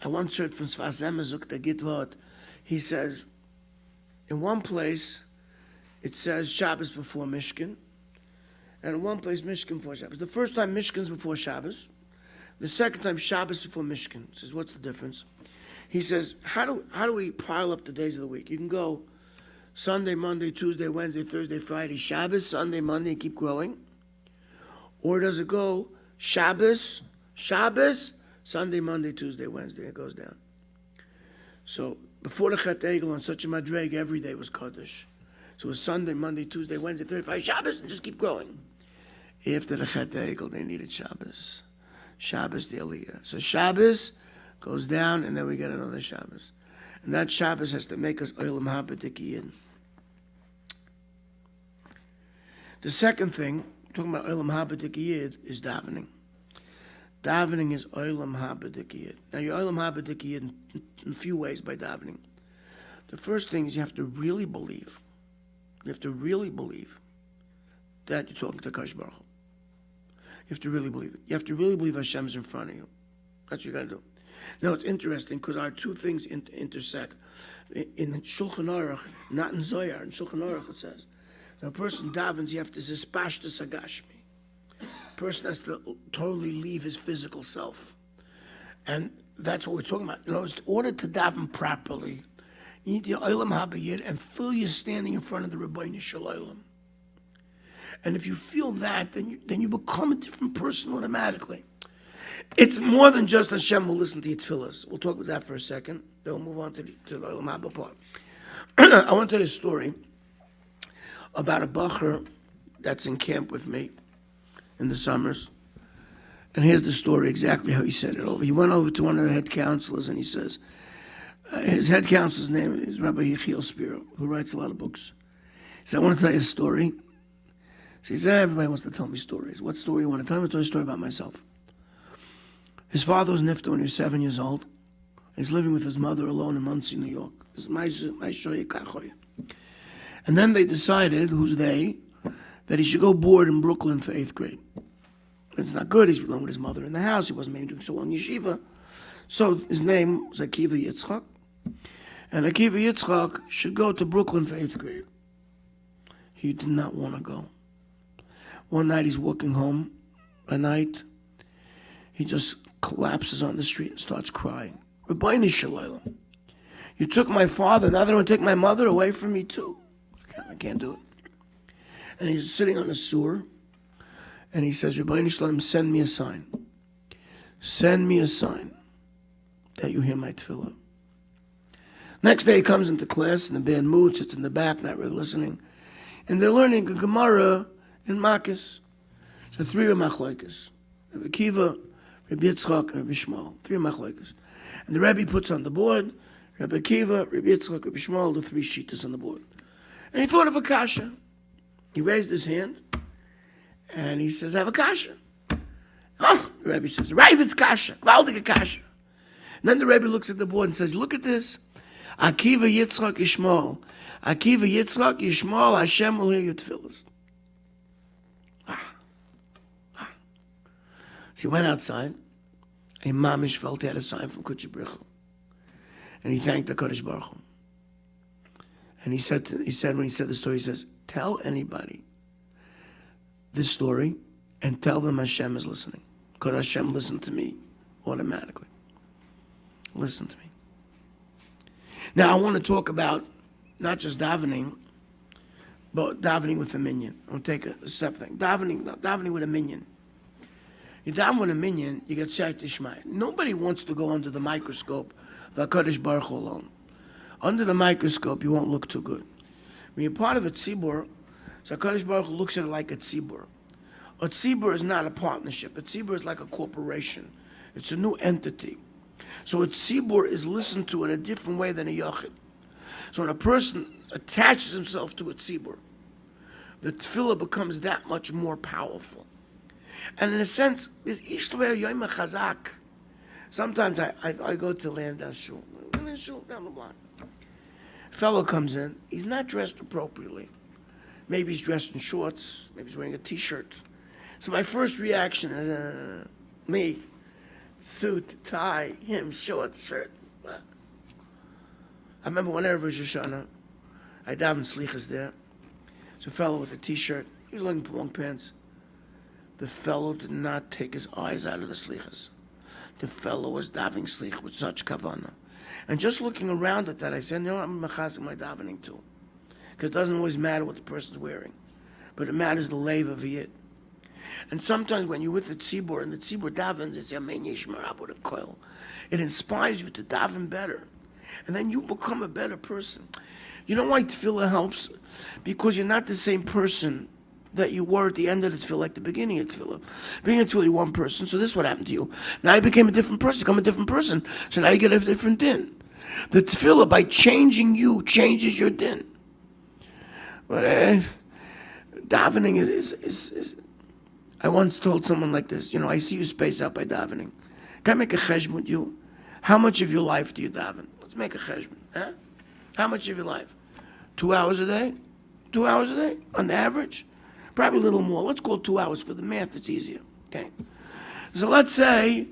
I once heard from Svazem Zuk the Gitvot, he says, in one place, it says Shabbos before Mishkan, and in one place Mishkan before Shabbos. The first time Mishkan's before Shabbos, the second time Shabbos before Mishkan. He says, what's the difference? He says, how do we pile up the days of the week? You can go Sunday, Monday, Tuesday, Wednesday, Thursday, Friday, Shabbos, Sunday, Monday, and keep growing. Or does it go Shabbos, Sunday, Monday, Tuesday, Wednesday, it goes down. So before the Chet Egel on such a madreg, every day was Kaddish. So it was Sunday, Monday, Tuesday, Wednesday, Thursday, Friday, Shabbos, and just keep growing. After the Chet Egel, they needed Shabbos. Shabbos, the Aliyah. So Shabbos goes down, and then we get another Shabbos. And that Shabbos has to make us Olam Haba Dikiyin. The second thing, talking about Olam Haba Dikiyin, is davening. Davening is Olam Haba Dikiyin. Now, you're Olam Haba Dikiyin in a few ways by davening. The first thing is you have to really believe. You have to really believe that you're talking to Kadosh Baruch Hu. You have to really believe it. You have to really believe Hashem's in front of you. That's what you got to do. Now, it's interesting because our two things intersect. In Shulchan Aruch, not in Zohar, in Shulchan Aruch it says, when a person davens, you have to zespashta sagashmi. A person has to totally leave his physical self. And that's what we're talking about. In order to daven properly, you need your Olam Habayid and feel you standing in front of the Rabbeinu Shalom. And if you feel that, then you become a different person automatically. It's more than just Hashem will listen to your tefillahs. We'll talk about that for a second. Then we'll move on to the Olam Haba part. I want to tell you a story about a bacher that's in camp with me in the summers. And here's the story, exactly how he said it over. He went over to one of the head counselors and he says, his head counselor's name is Rabbi Yechiel Spiro, who writes a lot of books. He said, I want to tell you a story. So he said, everybody wants to tell me stories. What story you want to tell me? I'll tell you a story about myself. His father was nifta when he was 7 years old. He's living with his mother alone in Monsey, New York. This is my shoya kachoya. And then they decided, who's they, that he should go board in Brooklyn for 8th grade. It's not good. He's alone with his mother in the house. He wasn't maybe doing so well in Yeshiva. So his name was Akiva Yitzchak. And Akiva Yitzchak should go to Brooklyn for 8th grade. He did not want to go. One night he's walking home at night. He just collapses on the street and starts crying. Rabbeinu Shalom, you took my father, now they're going to take my mother away from me too. I can't do it. And he's sitting on a sewer, and he says, Rabbeinu Shalom, send me a sign. Send me a sign that you hear my tefillah. Next day he comes into class in a bad mood, sits in the back, not really listening. And they're learning a Gemara in Makis. So 3 are machlokes. Rabbi Akiva, Rabbi Yitzchak, and Rabbi Shmuel. 3 are machlokes. And the Rebbe puts on the board, Rabbi Akiva, Rabbi Yitzchak, Rabbi Shmuel, the 3 shitas on the board. And he thought of a kasha. He raised his hand, and he says, I have a kasha. Oh, the Rebbe says, Rav, it's kasha. Gewaltige kasha. And then the Rebbe looks at the board and says, look at this. Akiva, Yitzchak, Yishmael. Akiva, Yitzchak, Yishmael, Hashem will hear your tefillahs. So he went outside, and Mamish felt he had a sign from Kodesh Baruch Hu. And he thanked the Kodesh Baruch Hu. And he said when he said the story, he says, tell anybody this story and tell them Hashem is listening. Because Hashem listened to me automatically. Listen to me. Now I want to talk about not just davening, but davening with a minyan. I'll take a step thing. Davening with a minyan. You daven with a minyan, you get Siyat Ishmael. Nobody wants to go under the microscope of HaKadosh Baruch Hu alone. Under the microscope, you won't look too good. When you're part of a tzibur, so HaKadosh Baruch Hu looks at it like a tzibur. A tzibur is not a partnership. A tzibur is like a corporation. It's a new entity. So a tzibur is listened to in a different way than a yachid. So when a person attaches himself to a tzibur, the tefillah becomes that much more powerful. And in a sense, this Yisroel Yoim Chazak. Sometimes I go to land shul. Shul down the block. Fellow comes in. He's not dressed appropriately. Maybe he's dressed in shorts. Maybe he's wearing a T-shirt. So my first reaction is me, suit, tie, him, shorts, shirt. I remember whenever Rosh Hashanah, I daven slichas there. So a fellow with a T-shirt. He was wearing long pants. The fellow did not take his eyes out of the slichas. The fellow was davening slich with such kavanah. And just looking around at that, I said, I'm mechazik my davening too. Because it doesn't always matter what the person's wearing. But it matters the leiv of it. And sometimes when you're with the tzibur and the tzibur davens, they say, Amen Yishmar Abu Koil. It inspires you to daven better. And then you become a better person. You know why tefillah helps? Because you're not the same person that you were at the end of the tefillah, like the beginning of tefillah. Being a tefillah, you're one person, so this is what happened to you. Now you became a different person, become a different person. So now you get a different din. The tefillah, by changing you, changes your din. But davening is I once told someone like this, I see you space out by davening. Can I make a cheshbon with you? How much of your life do you daven? Let's make a cheshbon. Huh? How much of your life? 2 hours a day? 2 hours a day, on the average? Probably a little more. Let's call it 2 hours for the math. It's easier. Okay. So let's say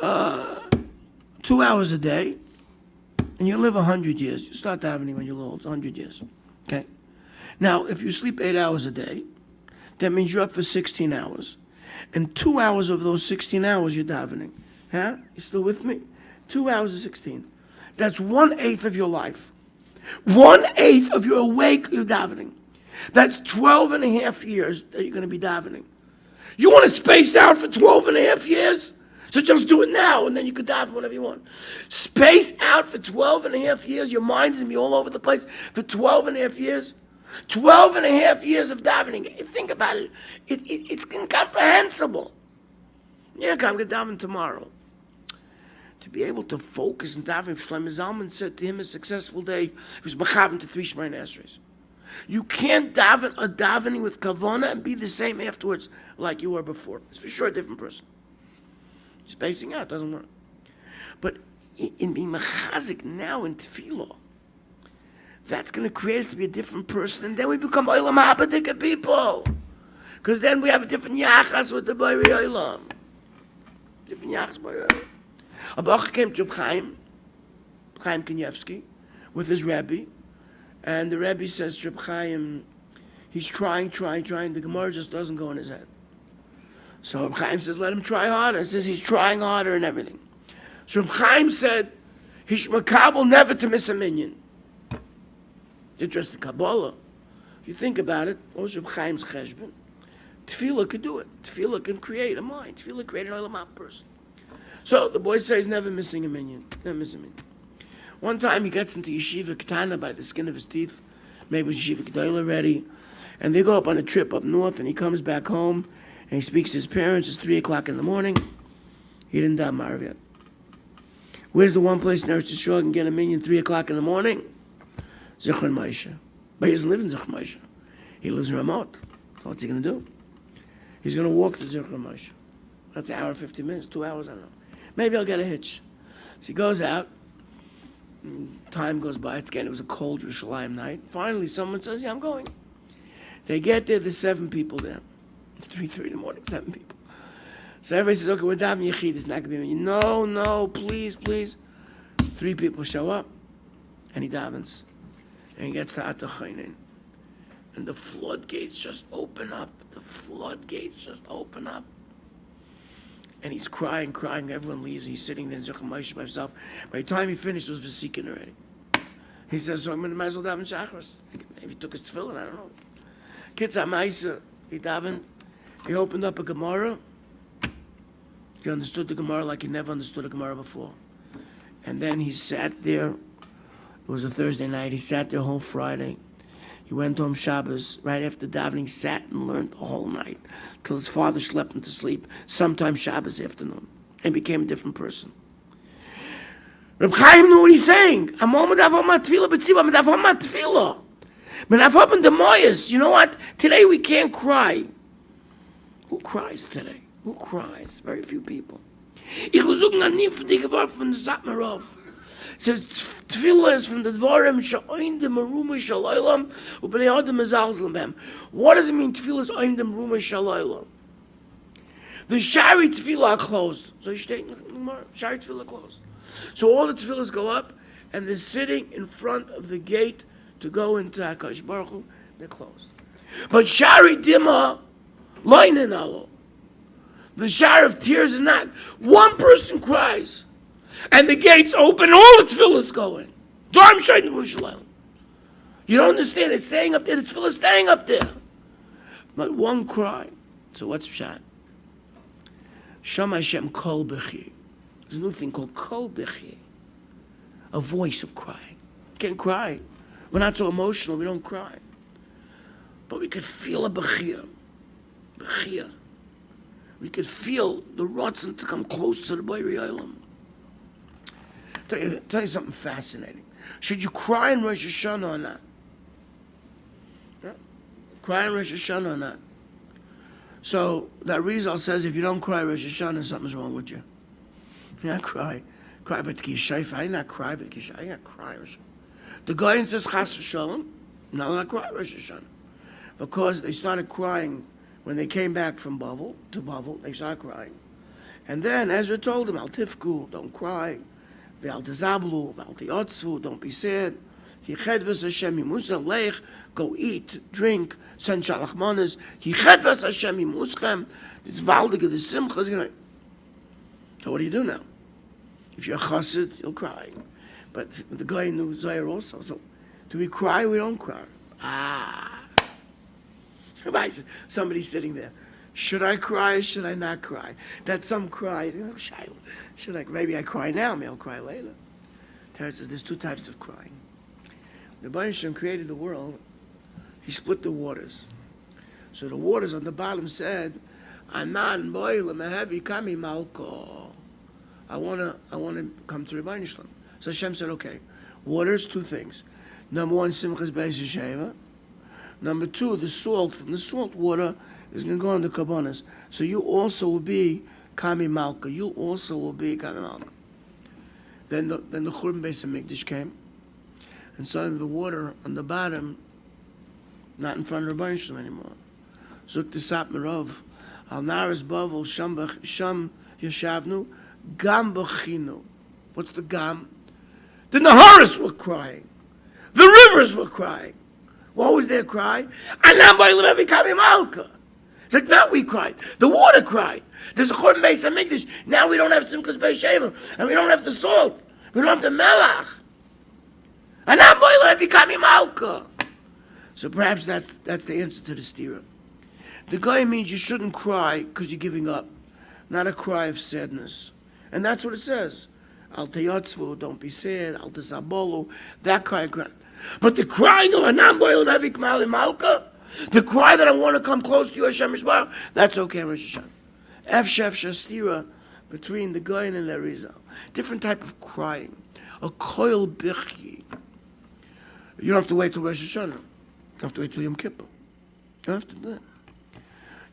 2 hours a day, and you live 100 years. You start davening when you're old, 100 years. Okay. Now, if you sleep 8 hours a day, that means you're up for 16 hours. And 2 hours of those 16 hours you're davening. Huh? You still with me? 2 hours of 16. That's 1/8 of your life. 1/8 of your awake, you're davening. That's 12 and a half years that you're going to be davening. You want to space out for 12 and a half years? So just do it now, and then you can daven whenever you want. Space out for 12 and a half years. Your mind is going to be all over the place for 12 and a half years. 12 and a half years of davening. Think about it. It's incomprehensible. Yeah, I'm going to daven tomorrow. To be able to focus and daven, Shlomo Zalman said to him, a successful day, he was mechaven to 3 Shemoneh Esrei. You can't daven a davening with kavana and be the same afterwards like you were before. It's for sure a different person. Spacing out doesn't work. But in being mechazik now in tefillah, that's going to create us to be a different person, and then we become olam habadika people. Because then we have a different yachas with the Borei Olam. Different yachas with Borei Olam. A Baruch came to Chaim Kanievsky, with his Rebbe, and the Rebbe says to Chaim, he's trying, the Gemara just doesn't go in his head. So Chaim says, let him try harder. He says he's trying harder and everything. So Chaim said, he's makabel never to miss a minyan. It's just the Kabbalah. If you think about it, also Chaim's cheshbon, tefillah could do it. Tefillah can create a mind. Tefillah create an olam haba person. So the boy says he's never missing a minyan. Never missing a minyan. One time he gets into Yeshiva Ketana by the skin of his teeth. Maybe Yeshiva Gedolah already. And they go up on a trip up north, and he comes back home, and he speaks to his parents. It's 3 o'clock in the morning. He didn't daven Marav yet. Where's the one place in Eretz Yisrael can get a minyan 3 o'clock in the morning? Zichron Moshe. But he doesn't live in Zichron Moshe. He lives in Ramot. So what's he going to do? He's going to walk to Zichron Moshe. That's an hour and 50 minutes, 2 hours, I don't know. Maybe I'll get a hitch. So he goes out. Time goes by. It was a cold Yerushalayim night. Finally, someone says, yeah, I'm going. They get there. There's 7 people there. It's 3:30 in the morning, 7 people. So everybody says, okay, we're davening Yechid. It's not going to be a minyan. No, please. 3 people show up. And he davens. And he gets to Atachainin. And the floodgates just open up. And he's crying. Everyone leaves. He's sitting there in Zichron Moshe by himself. By the time he finished, it was Vesikin already. He says, so I'm going to might as well daven Shachris. If he took his tefillin, I don't know. Kitzah Ma'isa, he davened. He opened up a Gemara. He understood the Gemara like he never understood a Gemara before. And then he sat there. It was a Thursday night. He sat there whole Friday. He went home Shabbos. Right after davening, sat and learned the whole night till his father slept him to sleep, sometime Shabbos afternoon, and became a different person. Reb Chaim knew what he's saying. You know what? Today we can't cry. Who cries today? Who cries? Very few people. Says tefillah is from the dvarim sha'oin de merumah shalaylam u'bnei adam mezalzel b'hem. What does it mean? Tefillah is oin de merumah shalaylam. The shari tefillah are closed. So you stay in the shari tefillah closed. So all the tefillahs go up, and they're sitting in front of the gate to go into Hakadosh Baruch Hu. They're closed. But shari dima loinen alo. The shari of tears is not. One person cries. And the gates open, all the tefillahs go in. You don't understand, it's staying up there, the tefillah is staying up there. But one cry, So what's pshat? Shama Hashem kol b'chi. There's a new thing called kol b'chi. A voice of crying. You can't cry. We're not so emotional, we don't cry. But we could feel a b'chia. B'chia. We could feel the rotzen to come close to the Borei Olam. Tell you something fascinating. Should you cry in Rosh Hashanah or not? Yeah? Cry in Rosh Hashanah or not? So that Rizal says if you don't cry Rosh Hashanah, something's wrong with you. You not cry. Cry but Kishayf. I not cry but Kishayf. I not cry Rosh Hashanah. The guy says Chas v'Shalom. No, not cry Rosh Hashanah. Because they started crying when they came back from Bavel to Bavel. They started crying. And then Ezra told them, Al tifku, don't cry. Ve'al tezablu, ve'al te'otzvu, don't be sad. Yichedvas Hashem yimusa leich, go eat, drink, send shalach manas. Yichedvas Hashem yimuschem, it's valdige, the simcha is going to... So what do you do now? If you're a chassid, you'll cry. But the guy knew Zohar also. So do we cry? We don't cry. Somebody's sitting there. Should I cry or should I not cry? That some cry. Should I? Maybe I cry now. Maybe I'll cry later. Torah says there's two types of crying. The Rebbe Hashem created the world. He split the waters. So the waters on the bottom said, "Anan boilam heavy kami malko." I wanna come to Rebbe Hashem. So Hashem said, "Okay, waters, two things. Number one, simchas beis Yeshiva. Number two, the salt from the salt water is going to go on the kabbanas. So you also will be Kami Malka. You also will be Kami Malka." Then the Churban Beis HaMikdash came, and suddenly the water on the bottom, not in front of Rabbi Shalom anymore. Zuk Tisap Merov, Al Naras Bavel Sham Yashavnu, Gam Bachinu. What's the Gam? The Naharis were crying. The rivers were crying. What was their cry? It's like, now we cried. The water cried. There's a Churban Beis HaMikdash. Now we don't have Simchas Beis Sheva, and we don't have the salt. We don't have the melach. So perhaps that's the answer to the stira. The guy means you shouldn't cry because you're giving up, not a cry of sadness. And that's what it says. Al teyotzvu, don't be sad. Al tesabolu, that kind of cry. But the crying of Anam Boil Nevik Mali Malka, the cry that I want to come close to you, Hashem Yisrael, that's okay, Rosh Hashanah. F-Shef Shastira, between the Goyen and the Rizal. Different type of crying. A koil bichi. You don't have to wait till Rosh Hashanah. You don't have to wait till Yom Kippur. You don't have to do that.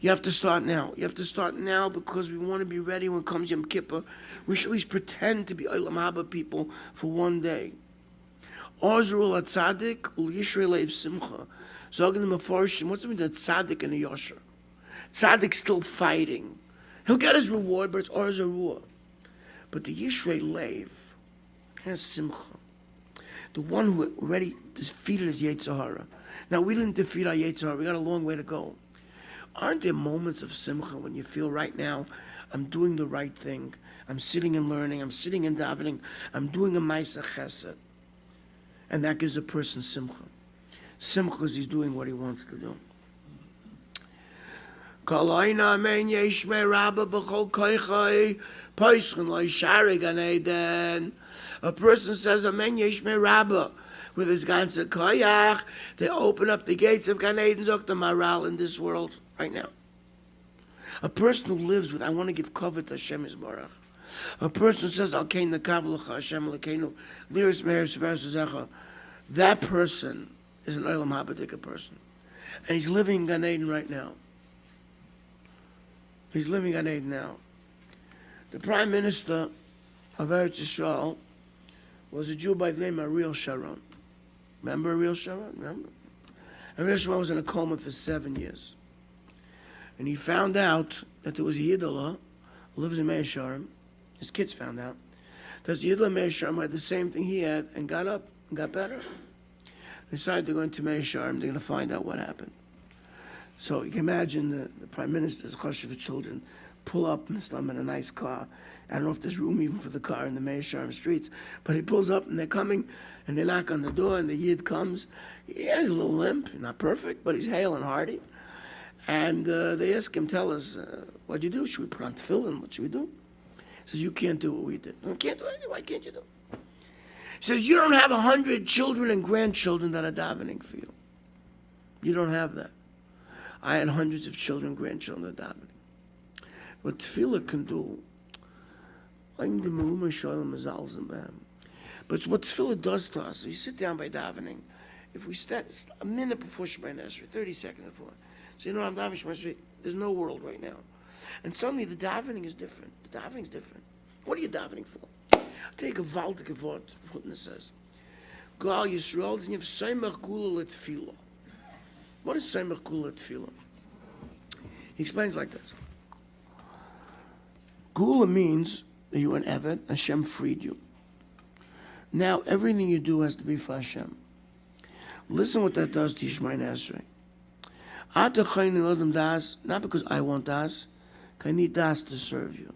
You have to start now. You have to start now because we want to be ready when it comes Yom Kippur. We should at least pretend to be Olam Haba people for one day. Ozrul atzadik ul Yisroel leiv simcha. Zogen the Meforshim. What's the meaning of tzaddik and a yosher? Tzaddik's still fighting. He'll get his reward, but it's Orzarua. But the Yisroel leiv has simcha. The one who already defeated his Yetzer Hara. Now we didn't defeat our Yetzer Hara. We got a long way to go. Aren't there moments of simcha when you feel right now, I'm doing the right thing. I'm sitting and learning. I'm sitting and davening. I'm doing a Maisa Chesed. And that gives a person simcha. Simcha because he's doing what he wants to do. A person says Amen Yeshmei Rabba with his ganze koyach. They open up the gates of Gan Eden, Zok the Maral in this world right now. A person who lives with I want to give covet to Hashem Yisbarach. A person says Al Kain Nakavlecha Hashem Lekeinu Liris Meir Severes Zecha. That person is an Olam Habadika person. And he's living in Gan Eden right now. He's living in Gan Eden now. The Prime Minister of Eretz Yisrael was a Jew by the name of Ariel Sharon. Remember Ariel Sharon? Remember? Ariel Sharon was in a coma for 7 years. And he found out that there was a Yidala who lives in Meir Sharim. His kids found out. That the Yidala Meir Sharim had the same thing he had and got up and got better. They decided to go into Meir Sharim. They're going to find out what happened. So you can imagine the Prime Minister's Choshev children pull up Muslim in a nice car. I don't know if there's room even for the car in the Meir Sharim streets, but he pulls up and they're coming and they knock on the door and the Yid comes. He has a little limp, not perfect, but he's hale and hearty. And they ask him, tell us, what do you do? Should we put on tefillin? What should we do? He says, you can't do what we did. I can't do anything. Why can't you do? He says, you don't have 100 children and grandchildren that are davening for you. You don't have that. I had hundreds of children and grandchildren that are davening. What tefillah can do, but it's what tefillah does to us. So you sit down by davening. If we start a minute before Shemoneh Esrei, 30 seconds before, so you know I'm davening Shemoneh Esrei, there's no world right now. And suddenly the davening is different. The davening is different. What are you davening for? I'll take a gewaltige Wort, what it says. Gal Yisroel, you have Seimach Gula Tefillah. What is Seimach Gula Tefillah? He explains like this. Gula means that you were an Eved, Hashem freed you. Now everything you do has to be for Hashem. Listen what that does to Shemoneh Esrei. Not because I want das, I need das to serve you.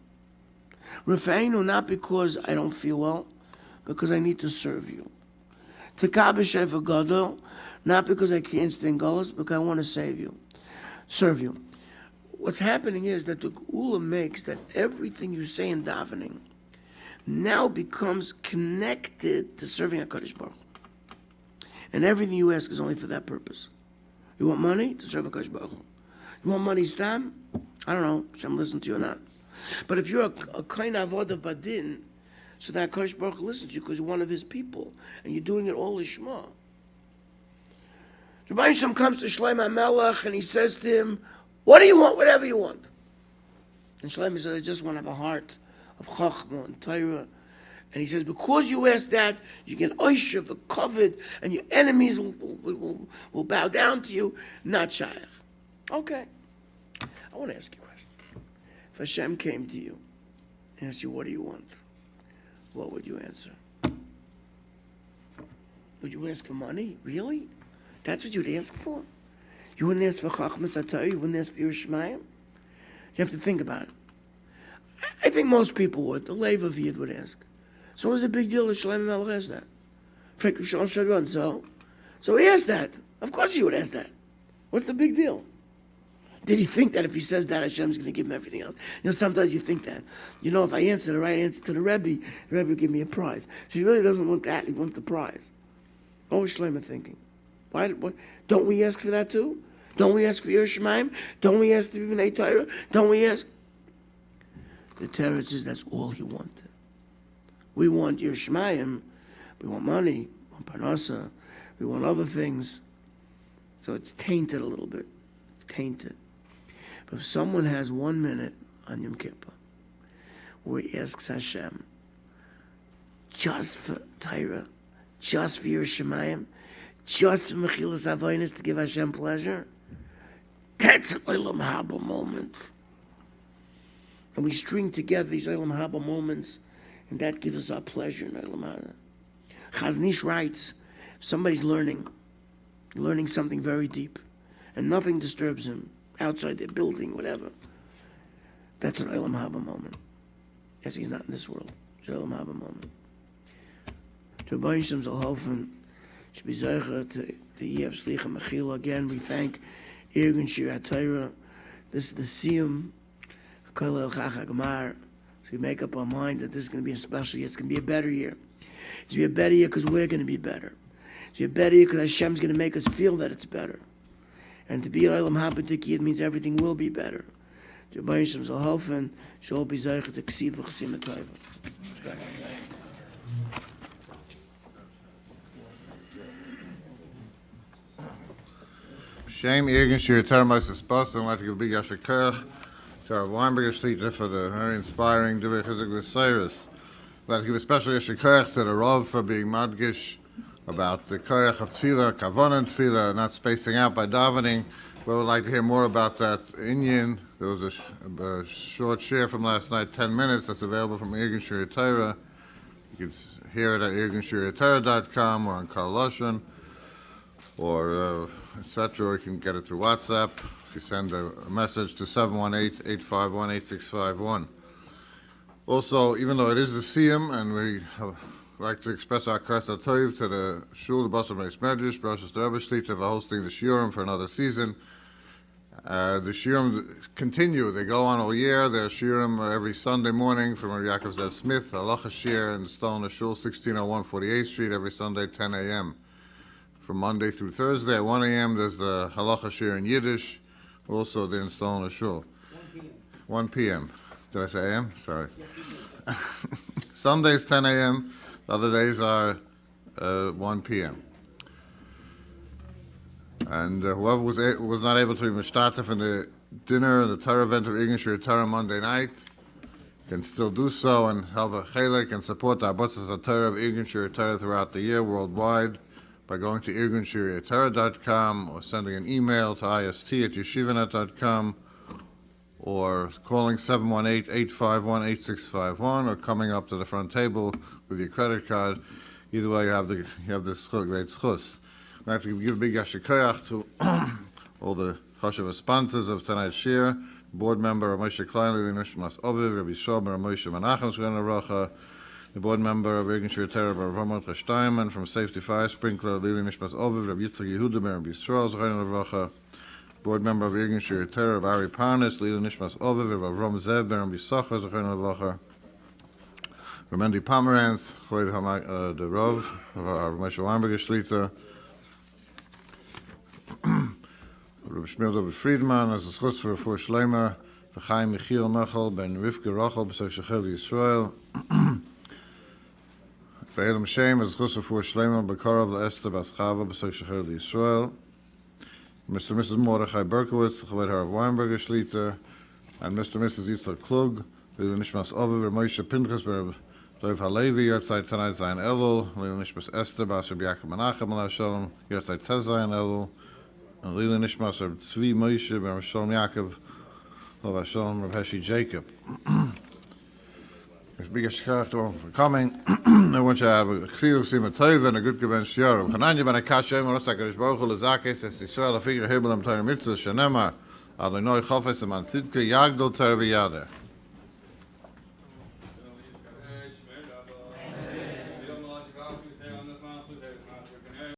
Refeinu, not because I don't feel well, because I need to serve you. Tekabe for Gadol, not because I can't stand Golos, because I want to serve you. What's happening is that the Geula makes that everything you say in davening now becomes connected to serving HaKadosh Baruch Hu. And everything you ask is only for that purpose. You want money? To serve HaKadosh Baruch Hu. You want money stam? I don't know, Hashem listen to you or not. But if you're a kind avodah of badin, so that HaKadosh Baruch Hu listens to you because you're one of his people, and you're doing it all lishma. Rabbi Moshe comes to Shlomo HaMelech and he says to him, what do you want? Whatever you want. And Shlomo says, I just want to have a heart of Chachma and Torah. And he says, because you ask that, you get oisha, the covet, and your enemies will bow down to you, not shaykh. Okay. I want to ask you a question. If Hashem came to you and asked you, what do you want? What would you answer? Would you ask for money? Really? That's what you'd ask for? You wouldn't ask for Chachmas HaTorah? You wouldn't ask for your Shemayim? You have to think about it. I think most people would. The Lev of Yid would ask. So what's the big deal that Shlomo HaMelech asked that? So he asked that. Of course he would ask that. What's the big deal? Did he think that if he says that, Hashem's going to give him everything else? You know, sometimes you think that. You know, if I answer the right answer to the Rebbe will give me a prize. So he really doesn't want that. He wants the prize. What was Shlomo thinking? Why, don't we ask for that too? Don't we ask for your Shemaim? Don't we ask to be B'nai Torah? Don't we ask? The Torah says that's all he wanted. We want your Shemaim. We want money. We want parnasa. We want other things. So it's tainted a little bit. It's tainted. But if someone has 1 minute on Yom Kippur where he asks Hashem just for Torah, just for your Shemayim, just for Mechilas Avonis to give Hashem pleasure, that's an Olam Haba moment. And we string together these Olam Haba moments, and that gives us our pleasure in Olam Haba. Chaznish writes, if somebody's learning something very deep, and nothing disturbs him, outside their building, whatever, that's an Olam Haba moment. Yes, he's not in this world. It's an Olam Haba moment. To Rabbi Yishem Zalhofen, should be Zeicha, to Yev Slicha Mechila. Again, we thank Irgun Shir HaTorah. This is the Siyum, Kol El Chach HaGamar. So we make up our mind that this is going to be a special year. It's going to be a better year. It's going to be a better year because we're going to be better. It's going to be a better year because Hashem's going to make us feel that it's better. And to be an Olam Haba Yid means everything will be better. To Rabbi Yishem Zalhofen, shall be Zeicha to Ksiv V'Chsim HaTorah. Shame Irgun Shir Termos is Bus, and I'd like to give a big Yasher Koach to our Weinberger Shlita for the very inspiring Divrei Chizuk with Cyrus. I'd like to give a special Yasher Koach to the Rav for being madgish about the Koach of Tefillah, Kavanah Tefillah, not spacing out by davening. We would like to hear more about that Inyan. There was a short share from last night, 10 minutes, that's available from Irgun Shir Torah. You can hear it at irgunshirtorah.com or on Kal Lashon, or etc. Or you can get it through WhatsApp if you send a message to 718-851-8651. Also, even though it is a Siyum, and we like to express our Kras HaTov to the Shul, the Basar Meis Medrash, Rosh the Rebbe Shlita for hosting the Shiurim for another season. The shiurim continue. They go on all year. There's shiurim every Sunday morning from Rabbi Yaakov Zev Smith, Halacha Shir in the Stone Shul, 1601 48th Street, every Sunday, 10 a.m. From Monday through Thursday at 1 a.m. there's the Halacha Shir in Yiddish, also there in Stone Shul. 1 p.m. Did I say a.m.? Sorry. Sundays 10 a.m. The other days are 1 p.m. And whoever was not able to be mishtatef in the dinner, the Torah event of Ingen Shir Torah Monday night, can still do so and have a chelek and support the Agudas Torah of Ingen Shir Torah throughout the year worldwide by going to irgunshiriatorah.com or sending an email to ist@yeshivanet.com or calling 718-851-8651 or coming up to the front table with your credit card. Either way, you have this great schus. I'd like to give a big yashikoyach to all the chashuv sponsors of tonight's shir. Board member Rabbi Moshe Weinberger, Rabbi Yisroel, Rabbi Moshe Weinberger, the board member of Ingen Shir Torah, Rabbi Steinman from Safety Fire Sprinkler, Lili Nishmas Oviv, Rabbi Yehuda, Rabbi Yisroel, board member of Ingen Shir Torah, Ari Parnas, Lili Nishmas Oviv, Rabbi Rom Zev, Rabbi Yisachar, Remendi Pomerantz, the Rov, Rabbi Moshe Weinberger Shlita, Rabbi Shmuel Friedman, as a schutz for Shleima, for Chaim Michiel Mechel, Ben Rivke Rochel, B'sei Shachel Yisroel, for Elam Shem, as a schutz for Shleima, Bekarov L'Esther Bas Chava, B'sei Shachel Yisroel, Mr. and Mrs. Mordechai Berkowitz, Chaved Harav Weinberger Shlita, and Mr. and Mrs. Yitzhak Klug, Lili Nishmas Oviv, Rabbi Moshe Pinchas, Rabbi Dov Halevi, outside tonight Zayin Elul, Lili Nishmas Esther, Bas Rabbi Yaakov Menachem, Alav Shalom, outside Tez Zayin Elul, and Lili Nishmas Rabbi Tzvi Moshe, Rabbi Shalom Yaakov, Alav Shalom, Rabbi Heshi Jacob. It's big ashkach to all for coming. I want you to have a chiyuv sima tov and a good gebench shiur. Chananya ben akashem, Rosh HaKadosh Baruch Hu lezakes es Yisroel afigir hebel am Torah mitzvah shenema Adonai chofes eman tzidke yagdol Torah v'yader.